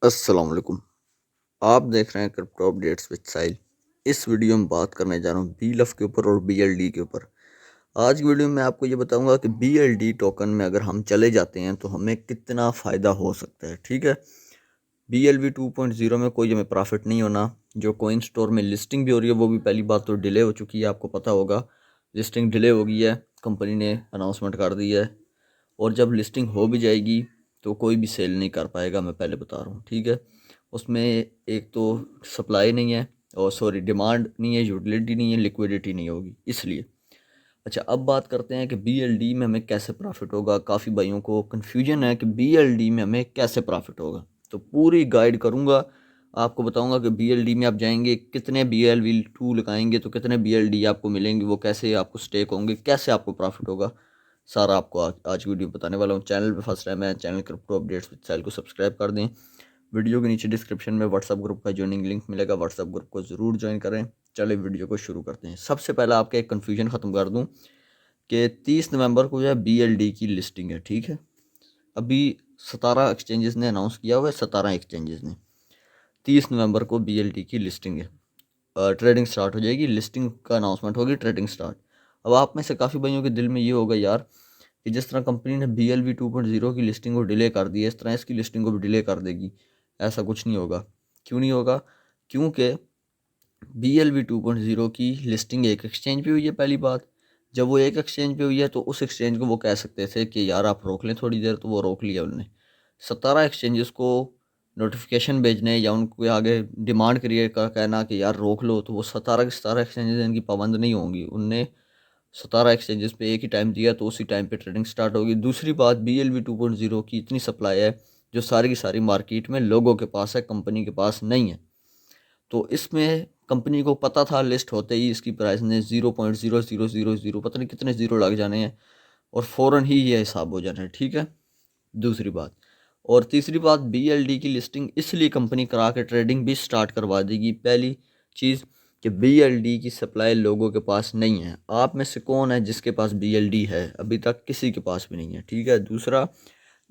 अस्सलाम वालेकुम। आप देख रहे हैं क्रिप्टो अपडेट्स विद साहिल। इस वीडियो में बात करने जा रहा हूँ बीएलएफ के ऊपर और बीएलडी के ऊपर। आज की वीडियो में मैं आपको ये बताऊंगा कि बीएलडी टोकन में अगर हम चले जाते हैं तो हमें कितना फ़ायदा हो सकता है। ठीक है, बीएलवी 2.0 में कोई हमें प्रॉफिट नहीं होना। जो कोइन स्टोर में लिस्टिंग भी हो रही है वो भी पहली बात तो डिले हो चुकी है, आपको पता होगा। लिस्टिंग डिले हो गई है, कंपनी ने अनाउंसमेंट कर दी है। और जब लिस्टिंग हो भी जाएगी तो कोई भी सेल नहीं कर पाएगा, मैं पहले बता रहा हूँ। ठीक है, उसमें एक तो सप्लाई नहीं है, और सॉरी डिमांड नहीं है, यूटिलिटी नहीं है, लिक्विडिटी नहीं होगी, इसलिए। अच्छा, अब बात करते हैं कि बीएलडी में हमें कैसे प्रॉफिट होगा। काफ़ी भाइयों को कन्फ्यूजन है कि बीएलडी में हमें कैसे प्रॉफिट होगा, तो पूरी गाइड करूँगा। आपको बताऊंगा कि बीएलडी में आप जाएंगे, कितने बीएलवी 2 लगाएंगे तो कितने बीएलडी आपको मिलेंगे, वो कैसे आपको स्टेक होंगे, कैसे आपको प्रॉफिट होगा। सारा आपको आज की वीडियो बताने वाला हूँ। चैनल पे फर्स्ट टाइम है, चैनल क्रिप्टो अपडेट्स विद साहिल को सब्सक्राइब कर दें। वीडियो के नीचे डिस्क्रिप्शन में व्हाट्सअप ग्रुप का ज्वाइनिंग लिंक मिलेगा, व्हाट्सअप ग्रुप को ज़रूर ज्वाइन करें। चले वीडियो को शुरू करते हैं। सबसे पहले आपका एक कन्फ्यूजन ख़त्म कर दूँ कि 30 नवंबर को जो है बीएलडी की लिस्टिंग है। ठीक है, अभी 17 एक्सचेंजेस ने अनाउंस किया हुआ है, 17 एक्सचेंजेस ने। 30 नवंबर को बीएलडी की लिस्टिंग है, ट्रेडिंग स्टार्ट हो जाएगी, लिस्टिंग का अनाउंसमेंट होगी, ट्रेडिंग स्टार्ट। अब आप में से काफ़ी भाइयों के दिल में ये होगा यार कि जिस तरह कंपनी ने BLV 2.0 की लिस्टिंग को डिले कर दी है, इस तरह इसकी लिस्टिंग को भी डिले कर देगी। ऐसा कुछ नहीं होगा। क्यों नहीं होगा? क्योंकि BLV 2.0 की लिस्टिंग एक एक्सचेंज पे हुई है, पहली बात। जब वो एक एक्सचेंज पे हुई है तो उस एक्सचेंज को वो कह सकते थे कि यार आप रोक लें थोड़ी देर, तो वो रोक लिया उन्होंने। 17 एक्सचेंजेस को नोटिफिकेशन भेजने या उनको आगे डिमांड क्रिएट कर कहना कि यार रोक लो, तो वो 17 के 17 एक्सचेंजेस इनकी पाबंद नहीं होंगी। उनने 17 एक्सचेंजेस पे एक ही टाइम दिया तो उसी टाइम पे ट्रेडिंग स्टार्ट होगी। दूसरी बात, BLV 2.0 की इतनी सप्लाई है जो सारी की सारी मार्केट में लोगों के पास है, कंपनी के पास नहीं है। तो इसमें कंपनी को पता था, लिस्ट होते ही इसकी प्राइस ने 0.0000 पता नहीं कितने ज़ीरो लग जाने हैं और फ़ौरन ही ये हिसाब हो जाना है। ठीक है, दूसरी बात। और तीसरी बात, BLD की लिस्टिंग इसलिए कंपनी करा के ट्रेडिंग भी स्टार्ट करवा देगी। पहली चीज़ कि BLD की सप्लाई लोगों के पास नहीं है। आप में से कौन है जिसके पास BLD है? अभी तक किसी के पास भी नहीं है। ठीक है, दूसरा,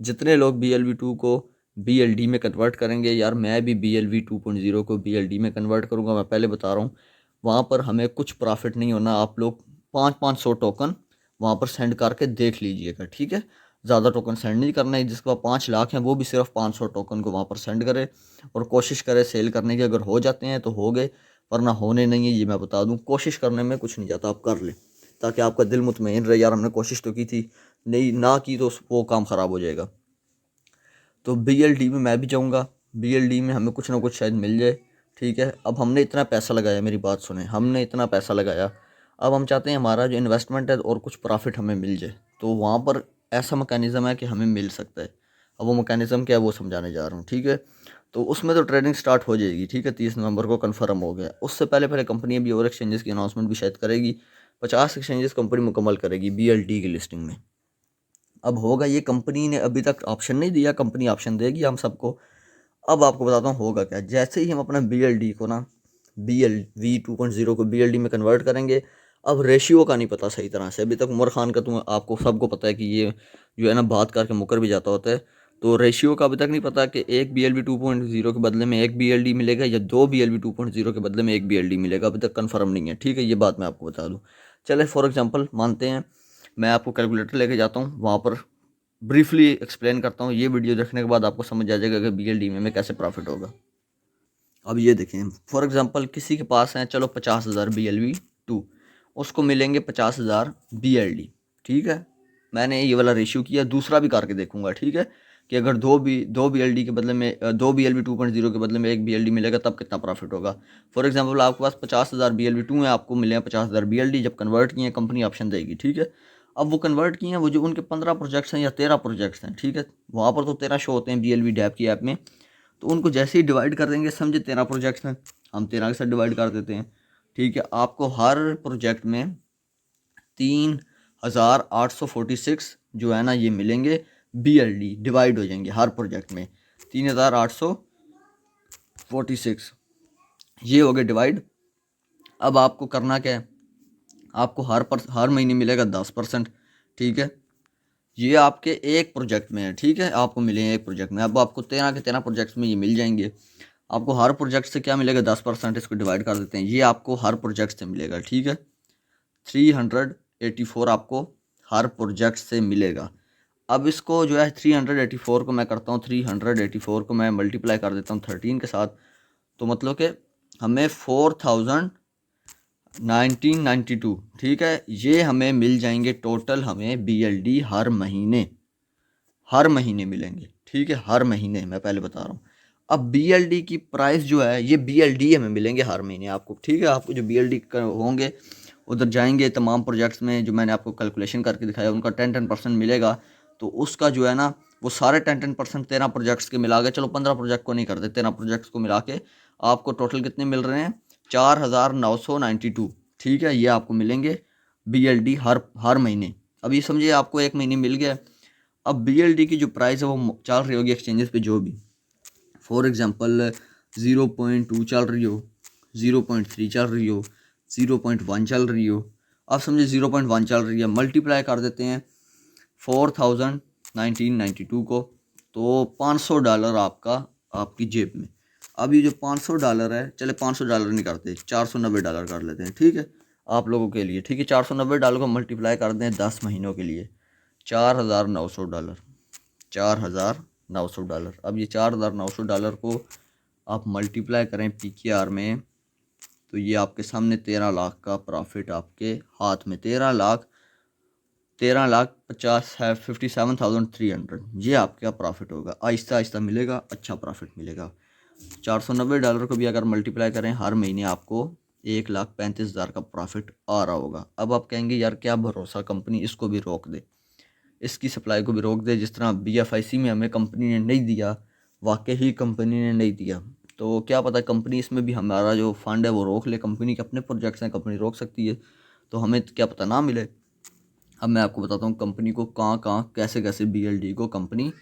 जितने लोग BLV 2 को BLD में कन्वर्ट करेंगे, यार मैं भी BLV 2.0 को BLD में कन्वर्ट करूँगा, मैं पहले बता रहा हूँ। वहाँ पर हमें कुछ प्रॉफिट नहीं होना। आप लोग 500 टोकन वहाँ पर सेंड करके देख लीजिएगा। ठीक है, ज़्यादा टोकन सेंड नहीं करना है। जिसके पास 5 लाख हैं वो भी सिर्फ 500 टोकन को वहाँ पर सेंड करे और कोशिश करे सेल करने की। अगर हो जाते हैं तो हो गए, वरना होने नहीं है, ये मैं बता दूँ। कोशिश करने में कुछ नहीं जाता, आप कर लें ताकि आपका दिल मुतमईन रहे, यार हमने कोशिश तो की थी, नहीं ना की तो वो काम ख़राब हो जाएगा। तो BLD में मैं भी जाऊँगा, BLD में हमें कुछ ना कुछ शायद मिल जाए। ठीक है, अब हमने इतना पैसा लगाया, मेरी बात सुने, हमने इतना पैसा लगाया, अब हम चाहते हैं हमारा जो इन्वेस्टमेंट है और कुछ प्रॉफिट हमें मिल जाए। तो वहाँ पर ऐसा मैकेनिज़्म है कि हमें मिल सकता है। अब वो मैकेनिज़्म क्या है वो समझाने जा रहा हूँ। ठीक है, तो उसमें तो ट्रेडिंग स्टार्ट हो जाएगी। ठीक है, 30 नवंबर को कन्फर्म हो गया। उससे पहले पहले कंपनी अभी और एक्सचेंजेस की अनाउंसमेंट भी शायद करेगी। 50 एक्सचेंजेस कंपनी मुकम्मल करेगी BLD की लिस्टिंग में। अब होगा ये, कंपनी ने अभी तक ऑप्शन नहीं दिया, कंपनी ऑप्शन देगी हम सबको। अब आपको बताता हूँ होगा क्या। जैसे ही हम अपना BLD को ना, BLV 2.0 को BLD में कन्वर्ट करेंगे। अब रेशियो का नहीं पता सही तरह से, अभी तक उमर खान का तुम आपको सबको पता है कि ये जो है ना बात करके मुकर भी जाता होता है। तो रेशियो का अभी तक नहीं पता कि एक BLV 2.0 के बदले में एक BLD मिलेगा या दो BLV 2.0 के बदले में एक BLD मिलेगा, अभी तक कन्फर्म नहीं है। ठीक है, ये बात मैं आपको बता दूँ। चले फॉर एग्जाम्पल मानते हैं, मैं आपको कैलकुलेटर लेके जाता हूँ, वहाँ पर ब्रीफली एक्सप्लेन करता हूँ। ये वीडियो देखने के बाद आपको समझ आ जाएगा कि BLD में कैसे प्रॉफिट होगा। अब ये देखें, फॉर एग्जांपल किसी के पास है चलो 50,000 BLV 2, उसको मिलेंगे 50,000 BLD। ठीक है, मैंने ये वाला रेशियो किया, दूसरा भी करके देखूंगा। ठीक है, कि अगर दो BLD के बदले में दो BLV 2.0 के बदले में एक BLD मिलेगा तब कितना प्रॉफिट होगा। फॉर एग्जांपल आपके पास 50,000 BLV 2 है, आपको मिले हैं 50,000 BLD। जब कन्वर्ट किए कंपनी ऑप्शन देगी। ठीक है, अब वो कन्वर्ट किए हैं, वो जो उनके 15 प्रोजेक्ट्स हैं या 13 प्रोजेक्ट्स हैं। ठीक है, वहाँ पर तो 13 शो होते हैं BLV डैप की ऐप में। तो उनको जैसे ही डिवाइड कर देंगे, समझे 13 प्रोजेक्ट्स हैं, हम 13 के साथ डिवाइड कर देते हैं। ठीक है, आपको हर प्रोजेक्ट में 3,846 जो है ना ये मिलेंगे BLD, डिवाइड हो जाएंगे हर प्रोजेक्ट में 3,846, ये हो गए डिवाइड। अब आपको करना क्या है, आपको हर महीने मिलेगा 10%। ठीक है, ये आपके एक प्रोजेक्ट में है, ठीक है, आपको मिले हैं एक प्रोजेक्ट में। अब आपको 13 के 13 प्रोजेक्ट्स में ये मिल जाएंगे। आपको हर प्रोजेक्ट से क्या मिलेगा, 10%, इसको डिवाइड कर देते हैं, ये आपको हर प्रोजेक्ट से मिलेगा, ठीक है। 384 आपको हर प्रोजेक्ट से मिलेगा। अब इसको जो है 384 को मैं करता हूँ, 384 को मैं मल्टीप्लाई कर देता हूँ 13 के साथ, तो मतलब कि हमें 4992, ठीक है, ये हमें मिल जाएंगे टोटल। हमें BLD हर महीने मिलेंगे, ठीक है, हर महीने, मैं पहले बता रहा हूँ। अब BLD की प्राइस जो है, ये BLD हमें मिलेंगे हर महीने आपको, ठीक है। आपको जो BLD होंगे उधर जाएंगे, तमाम प्रोजेक्ट्स में जो मैंने आपको कैलकुलेशन करके दिखाया उनका 10% मिलेगा। तो उसका जो है ना, वो सारे 10% 13 प्रोजेक्ट्स के मिला के, चलो 15 प्रोजेक्ट को नहीं करते, 13 प्रोजेक्ट्स को मिला के आपको टोटल कितने मिल रहे हैं, 4992, ठीक है, ये आपको मिलेंगे BLD हर महीने। अब ये समझिए आपको एक महीने मिल गया। अब BLD की जो प्राइस है वो चल रही होगी एक्सचेंजेस पे, जो भी फॉर एग्जांपल 0.2 चल रही हो, 0.3 चल रही हो, 0.1 चल रही हो, आप समझे 0.1 चल रही है, मल्टीप्लाई कर देते हैं 4992 को, तो $500 आपकी जेब में। अब ये जो $500 है, चले $500 नहीं करते, $490 कर लेते हैं, ठीक है, आप लोगों के लिए, ठीक है। $490 को मल्टीप्लाई कर दें 10 महीनों के लिए, $4900, $4900। अब ये $4900 को आप मल्टीप्लाई करें PKR में, तो ये आपके सामने 13 लाख का प्रॉफिट आपके हाथ में, 13 लाख 50 है, 57,300, ये आपका प्रॉफिट होगा। आहिस्ता आहिस्ता मिलेगा, अच्छा प्रॉफिट मिलेगा। $490 को भी अगर मल्टीप्लाई करें हर महीने, आपको 1,35,000 का प्रॉफिट आ रहा होगा। अब आप कहेंगे यार क्या भरोसा, कंपनी इसको भी रोक दे, इसकी सप्लाई को भी रोक दे, जिस तरह BFIC में हमें कंपनी ने नहीं दिया, वाकई ही कंपनी ने नहीं दिया, तो क्या पता कंपनी इसमें भी हमारा जो फंड है वो रोक ले। कंपनी के अपने प्रोजेक्ट्स हैं, कंपनी रोक सकती है, तो हमें क्या पता ना मिले। अब मैं आपको बताता हूँ कंपनी को कहाँ कहाँ कैसे कैसे BLD को कंपनी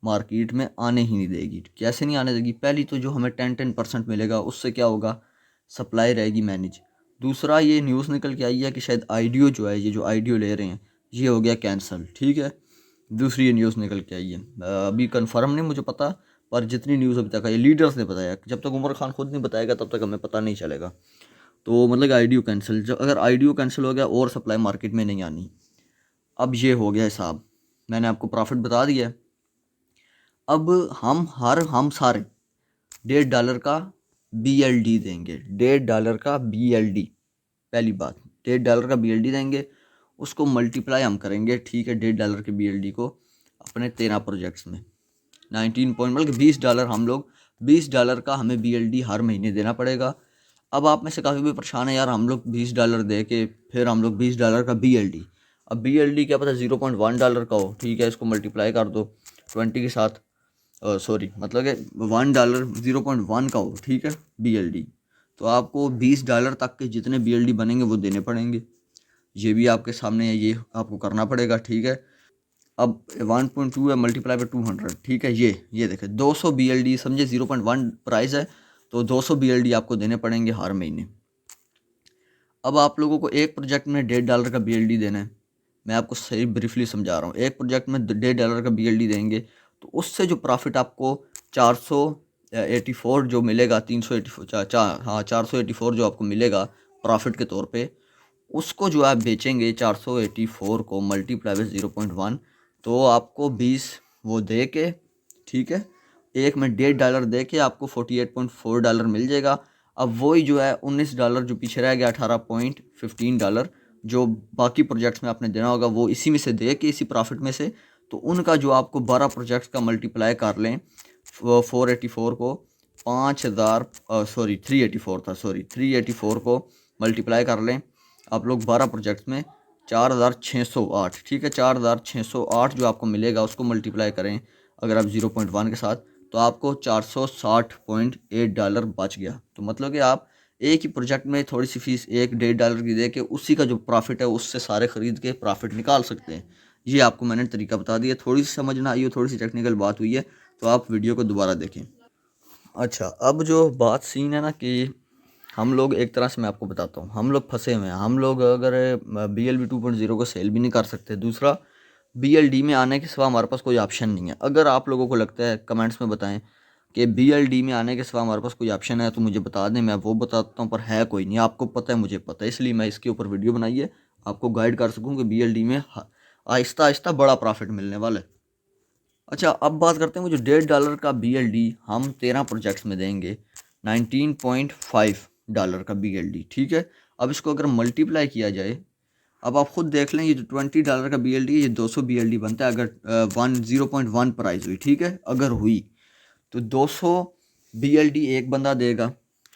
मार्केट में आने ही नहीं देगी। कैसे नहीं आने देगी, पहली तो जो हमें 10% मिलेगा उससे क्या होगा, सप्लाई रहेगी मैनेज। दूसरा, ये न्यूज़ निकल के आई है कि शायद IDO जो है, ये जो IDO ले रहे हैं, ये हो गया कैंसिल, ठीक है। दूसरी ये न्यूज़ निकल के आई है, अभी कंफर्म नहीं मुझे पता, पर जितनी न्यूज़ अभी तक आई, लीडर्स ने बताया, जब तक उमर खान खुद नहीं बताएगा तब तक हमें पता नहीं चलेगा। तो मतलब IDO कैंसिल, जब अगर IDO कैंसिल हो गया और सप्लाई मार्केट में नहीं आनी। अब ये हो गया हिसाब, मैंने आपको प्रॉफिट बता दिया है। अब हम सारे $1.5 का BLD देंगे, $1.5 का BLD, पहली बात $1.5 का BLD देंगे, उसको मल्टीप्लाई हम करेंगे, ठीक है, $1.5 के BLD को अपने 13 प्रोजेक्ट्स में, 19 पॉइंट मतलब $20, हम लोग $20 का हमें BLD हर महीने देना पड़ेगा। अब आप में से काफ़ी भी परेशान है यार, हम लोग $20 दे के फिर हम लोग $20 का BLD, अब BLD क्या पता $0.1 का हो, ठीक है, इसको मल्टीप्लाई कर दो 20 के साथ, सॉरी मतलब कि $1 0.1 का हो, ठीक है, BLD, तो आपको $20 तक के जितने BLD बनेंगे वो देने पड़ेंगे। ये भी आपके सामने है, ये आपको करना पड़ेगा, ठीक है। अब 1.2 है मल्टीप्लाई बाय 200, ठीक है, ये देखें 200 BLD, समझे 0.1 प्राइस है, तो 200 BLD आपको देने पड़ेंगे हर महीने। अब आप लोगों को एक प्रोजेक्ट में $1.5 का BLD देना है, मैं आपको सही ब्रीफली समझा रहा हूँ। एक प्रोजेक्ट में $1.5 का BLD देंगे, तो उससे जो प्रॉफिट आपको 484 जो मिलेगा, 384, हाँ 484 जो आपको मिलेगा प्रॉफिट के तौर पे, उसको जो आप बेचेंगे 484 को मल्टीप्लाई बाय 0.1, तो आपको 20 वो दे के, ठीक है, एक में $1.5 दे के आपको $48.4 मिल जाएगा। अब वही जो है $19 जो पीछे रह गया, $18.15 जो बाकी प्रोजेक्ट्स में आपने देना होगा, वो इसी में से दे के, इसी प्रॉफिट में से, तो उनका जो आपको 12 प्रोजेक्ट्स का मल्टीप्लाई कर लें 484 को 5000, सॉरी 384 था, सॉरी 384 को मल्टीप्लाई कर लें आप लोग 12 प्रोजेक्ट्स में, 4608, ठीक है, 4608 जो आपको मिलेगा उसको मल्टीप्लाई करें अगर आप 0.1 के साथ, तो आपको $460.8 बच गया। तो मतलब कि आप एक ही प्रोजेक्ट में थोड़ी सी फीस एक $1.5 की दे के उसी का जो प्रॉफिट है उससे सारे ख़रीद के प्रॉफिट निकाल सकते हैं। ये आपको मैंने तरीका बता दिया, थोड़ी सी समझ ना आई हो, थोड़ी सी टेक्निकल बात हुई है, तो आप वीडियो को दोबारा देखें। अच्छा, अब जो बात सीन है ना कि हम लोग एक तरह से, मैं आपको बताता हूँ, हम लोग फंसे हुए हैं, हम लोग अगर BLB 2.0 को सेल भी नहीं कर सकते। दूसरा, BLD में आने के सिवा हमारे पास कोई ऑप्शन नहीं है। अगर आप लोगों को लगता है कमेंट्स में बताएं कि BLD में आने के सिवा हमारे पास कोई ऑप्शन है तो मुझे बता दें, मैं वो बताता हूँ, पर है कोई नहीं। आपको पता है, मुझे पता है, इसलिए मैं इसके ऊपर वीडियो बनाई है, आपको गाइड कर सकूँ कि BLD में आहिस्ता आहिस्ता बड़ा प्रॉफिट मिलने वाला है। अच्छा, अब बात करते हैं वो जो $1.5 का BLD हम 13 प्रोजेक्ट्स में देंगे, $19.5 का BLD, ठीक है। अब इसको अगर मल्टीप्लाई किया जाए, अब आप खुद देख लें, ये जो $20 का BLD है, ये 200 BLD बनता है अगर 0.1 प्राइस हुई, ठीक है। अगर हुई तो 200 BLD एक बंदा देगा,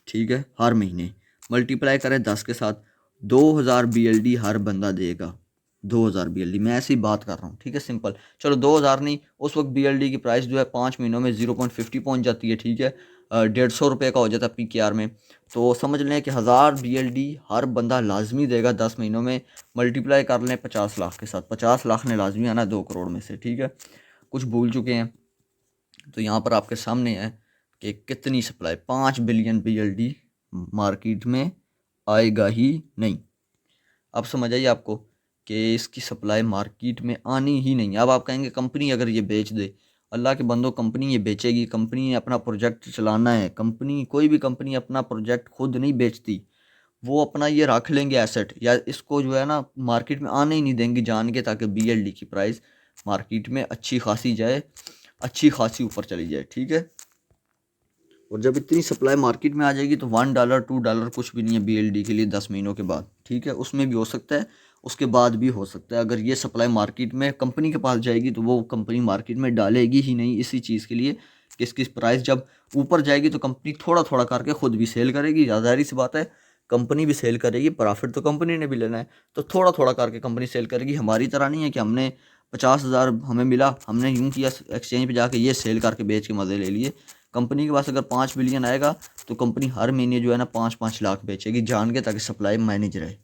ठीक है, हर महीने। मल्टीप्लाई करें 10 के साथ, 2000 BLD हर बंदा देगा। 2000 BLD, मैं ऐसी बात कर रहा हूँ, ठीक है, सिंपल। चलो 2000 नहीं, उस वक्त BLD की प्राइस जो है 5 महीनों में 0.50 पहुँच जाती है, ठीक है। 150 रुपये का हो जाता है PKR में। तो समझ लें कि 1000 BLD हर बंदा लाजमी देगा 10 महीनों में। मल्टीप्लाई कर लें 50 लाख के साथ, 50 लाख ने लाजमी आना 2 करोड़ में से, ठीक है। कुछ भूल चुके हैं तो यहाँ पर आपके सामने है कि कितनी सप्लाई, 5 बिलियन BLD मार्केट में आएगा ही नहीं। अब समझ आइए आपको कि इसकी सप्लाई मार्केट में आनी ही नहीं। अब आप कहेंगे कंपनी अगर ये बेच दे, अल्लाह के बंदो, कंपनी ये बेचेगी? कंपनी ने अपना प्रोजेक्ट चलाना है। कंपनी, कोई भी कंपनी अपना प्रोजेक्ट खुद नहीं बेचती, वो अपना ये रख लेंगे एसेट, या इसको जो है ना मार्केट में आने ही नहीं देंगे जान के, ताकि BLD की प्राइस मार्केट में अच्छी खासी जाए, अच्छी खासी ऊपर चली जाए, ठीक है। और जब इतनी सप्लाई मार्केट में आ जाएगी तो $1 $2 कुछ भी नहीं है BLD के लिए 10 महीनों के बाद, ठीक है। उसमें भी हो सकता है, उसके बाद भी हो सकता है। अगर ये सप्लाई मार्केट में कंपनी के पास जाएगी तो वो कंपनी मार्केट में डालेगी ही नहीं, इसी चीज़ के लिए कि इसकी प्राइस जब ऊपर जाएगी तो कंपनी थोड़ा थोड़ा करके खुद भी सेल करेगी। ज़ाहिर सी बात है, कंपनी भी सेल करेगी, प्रॉफिट तो कंपनी ने भी लेना है, तो थोड़ा थोड़ा करके कंपनी सेल करेगी। हमारी तरह नहीं है कि हमने 50,000 हमें मिला, हमने यूँ किया एक्सचेंज पे जाके ये सेल करके बेच के मज़े ले लिए। कंपनी के पास अगर 5 बिलियन आएगा तो कंपनी हर महीने जो है ना 5-5 लाख बेचेगी जान के, ताकि सप्लाई मैनेज रहे।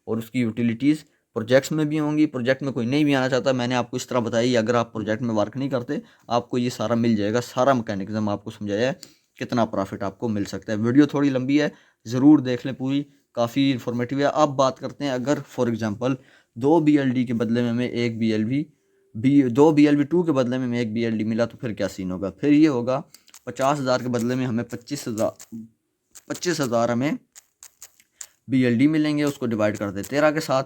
और उसकी यूटिलिटीज़ प्रोजेक्ट्स में भी होंगी। प्रोजेक्ट में कोई नहीं भी आना चाहता, मैंने आपको इस तरह बताई, अगर आप प्रोजेक्ट में वर्क नहीं करते आपको ये सारा मिल जाएगा, सारा मैकेनिज्म आपको समझाया है, कितना प्रॉफिट आपको मिल सकता है। वीडियो थोड़ी लंबी है, ज़रूर देख लें पूरी, काफ़ी इन्फॉर्मेटिव है। अब बात करते हैं, अगर फॉर एग्जांपल 2 BLD के बदले में हमें एक दो BLV2 के बदले में हमें एक BLD मिला तो फिर क्या सीन होगा? फिर ये होगा 50,000 के बदले में हमें 25,000 हमें BLD मिलेंगे। उसको डिवाइड कर दे 13 के साथ,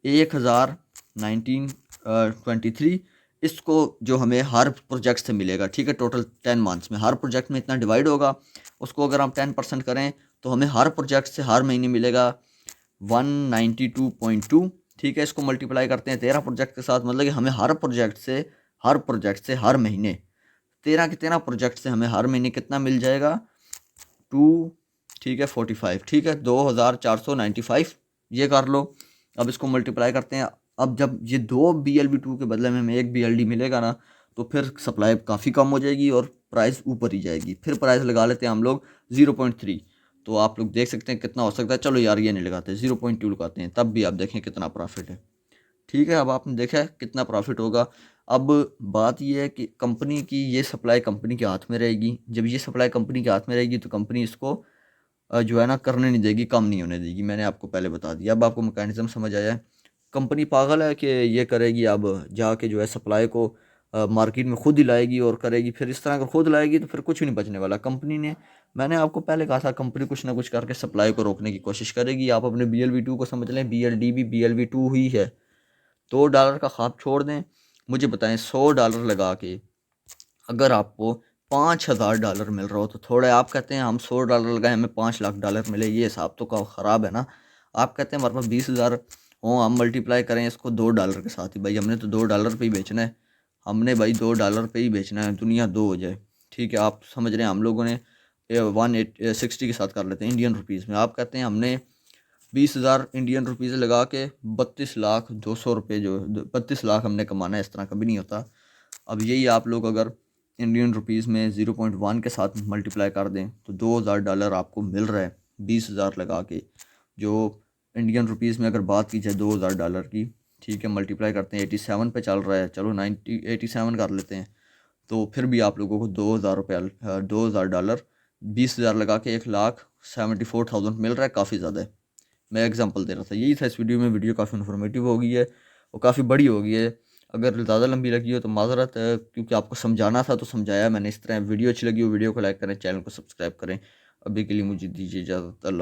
1,000 1923, इसको जो हमें हर प्रोजेक्ट से मिलेगा, ठीक है, टोटल 10 मंथ्स में हर प्रोजेक्ट में इतना डिवाइड होगा। उसको अगर हम 10% करें तो हमें हर प्रोजेक्ट से हर महीने मिलेगा 192.2, ठीक है। इसको मल्टीप्लाई करते हैं 13 प्रोजेक्ट के साथ, मतलब कि हमें हर प्रोजेक्ट से हर महीने 13 के 13 प्रोजेक्ट से हमें हर महीने कितना मिल जाएगा? 2, ठीक है, 45, ठीक है, 2,495, ये कर लो। अब इसको मल्टीप्लाई करते हैं। अब जब ये 2 BLV2 के बदले में हमें एक BLD मिलेगा ना, तो फिर सप्लाई काफ़ी कम हो जाएगी और प्राइस ऊपर ही जाएगी। फिर प्राइस लगा लेते हैं हम लोग 0.3, तो आप लोग देख सकते हैं कितना हो सकता है। चलो यार ये नहीं लगाते, 0.2 लगाते हैं, तब भी आप देखें कितना प्रॉफिट है, ठीक है। अब आपने देखा है कितना प्रॉफिट होगा। अब बात ये है कि कंपनी की ये सप्लाई कंपनी के हाथ में रहेगी। जब ये सप्लाई कंपनी के हाथ में रहेगी तो कंपनी इसको जो है ना करने नहीं देगी, कम नहीं होने देगी। मैंने आपको पहले बता दिया। अब आपको मैकेनिज्म समझ आया है। कंपनी पागल है कि ये करेगी, अब जाके जो है सप्लाई को मार्केट में खुद ही लाएगी और करेगी। फिर इस तरह अगर खुद लाएगी तो फिर कुछ नहीं बचने वाला कंपनी ने। मैंने आपको पहले कहा था कंपनी कुछ ना कुछ करके सप्लाई को रोकने की कोशिश करेगी। आप अपने BLV2 को समझ लें, BLD भी BLV2 ही है। $2 का ख्वाब छोड़ दें, मुझे बताएं $100 लगा के अगर आपको $5,000 मिल रहा हो तो थोड़े, आप कहते हैं हम $100 लगाए हमें $5 लाख मिले, ये हिसाब तो का ख़राब है ना। आप कहते हैं हमारे पास 20,000 हो, हम मल्टीप्लाई करें इसको $2 के साथ ही, भाई हमने तो $2 पे ही बेचना है, हमने भाई $2 पे ही बेचना है, दुनिया दो हो जाए, ठीक है। आप समझ रहे हैं, हम लोगों ने 160 के साथ कर लेते हैं इंडियन रुपीज़ में। आप कहते हैं हमने 20,000 इंडियन रुपीज़ लगा के 32,200 रुपये, जो 32 लाख हमने कमाना है, इस तरह कभी नहीं होता। अब यही आप लोग अगर इंडियन रुपीज़ में 0.1 के साथ मल्टीप्लाई कर दें तो $2,000 आपको मिल रहा है 20,000 लगा के। जो इंडियन रुपीज़ में अगर बात की जाए $2,000 की, ठीक है, मल्टीप्लाई करते हैं 87 पे चल रहा है, चलो 87 कर लेते हैं, तो फिर भी आप लोगों को $2,000 20,000 लगा के 1,74,000 मिल रहा है, काफ़ी ज़्यादा है। मैं एग्जांपल दे रहा था, यही था इस वीडियो में। वीडियो काफ़ी इन्फॉर्मेटिव हो गई है और काफ़ी बड़ी हो गई है। अगर ज़्यादा लंबी लगी हो तो माज़रत है, क्योंकि आपको समझाना था तो समझाया मैंने इस तरह। वीडियो अच्छी लगी हो वीडियो को लाइक करें, चैनल को सब्सक्राइब करें। अभी के लिए मुझे दीजिए इजाज़त। अल्लाह।